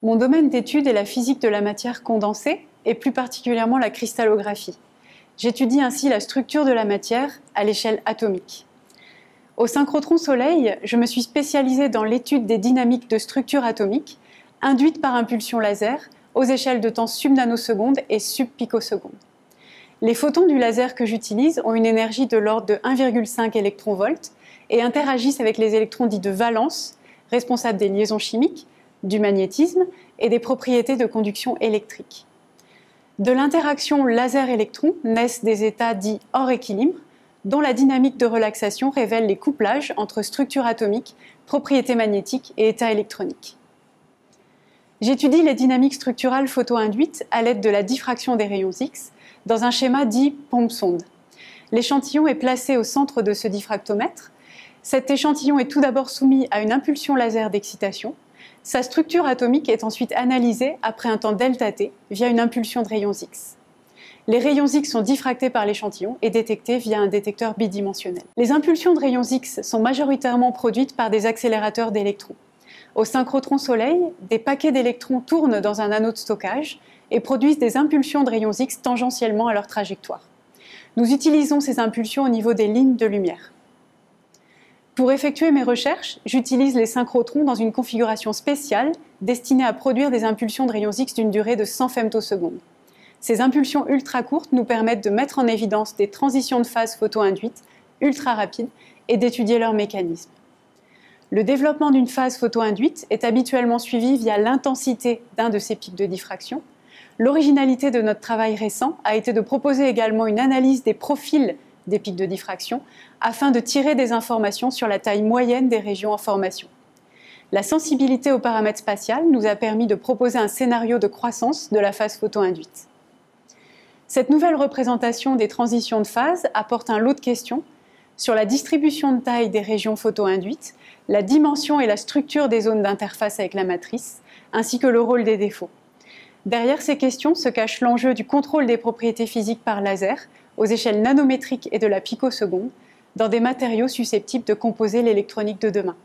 Mon domaine d'étude est la physique de la matière condensée et plus particulièrement la cristallographie. J'étudie ainsi la structure de la matière à l'échelle atomique. Au synchrotron Soleil, je me suis spécialisée dans l'étude des dynamiques de structure atomique induites par impulsion laser aux échelles de temps subnanosecondes et subpicosecondes. Les photons du laser que j'utilise ont une énergie de l'ordre de 1,5 électronvolts et interagissent avec les électrons dits de valence, responsables des liaisons chimiques, du magnétisme et des propriétés de conduction électrique. De l'interaction laser-électron naissent des états dits hors équilibre, dont la dynamique de relaxation révèle les couplages entre structure atomique, propriétés magnétiques et états électroniques. J'étudie les dynamiques structurales photoinduites à l'aide de la diffraction des rayons X dans un schéma dit pompe-sonde. L'échantillon est placé au centre de ce diffractomètre. Cet échantillon est tout d'abord soumis à une impulsion laser d'excitation. Sa structure atomique est ensuite analysée après un temps ΔT via une impulsion de rayons X. Les rayons X sont diffractés par l'échantillon et détectés via un détecteur bidimensionnel. Les impulsions de rayons X sont majoritairement produites par des accélérateurs d'électrons. Au synchrotron Soleil, des paquets d'électrons tournent dans un anneau de stockage et produisent des impulsions de rayons X tangentiellement à leur trajectoire. Nous utilisons ces impulsions au niveau des lignes de lumière. Pour effectuer mes recherches, j'utilise les synchrotrons dans une configuration spéciale destinée à produire des impulsions de rayons X d'une durée de 100 femtosecondes. Ces impulsions ultra courtes nous permettent de mettre en évidence des transitions de phase photoinduites ultra rapides et d'étudier leur mécanisme. Le développement d'une phase photoinduite est habituellement suivi via l'intensité d'un de ces pics de diffraction. L'originalité de notre travail récent a été de proposer également une analyse des profils des pics de diffraction afin de tirer des informations sur la taille moyenne des régions en formation. La sensibilité aux paramètres spatiaux nous a permis de proposer un scénario de croissance de la phase photoinduite. Cette nouvelle représentation des transitions de phase apporte un lot de questions sur la distribution de taille des régions photoinduites, la dimension et la structure des zones d'interface avec la matrice, ainsi que le rôle des défauts. Derrière ces questions se cache l'enjeu du contrôle des propriétés physiques par laser, aux échelles nanométriques et de la picoseconde, dans des matériaux susceptibles de composer l'électronique de demain.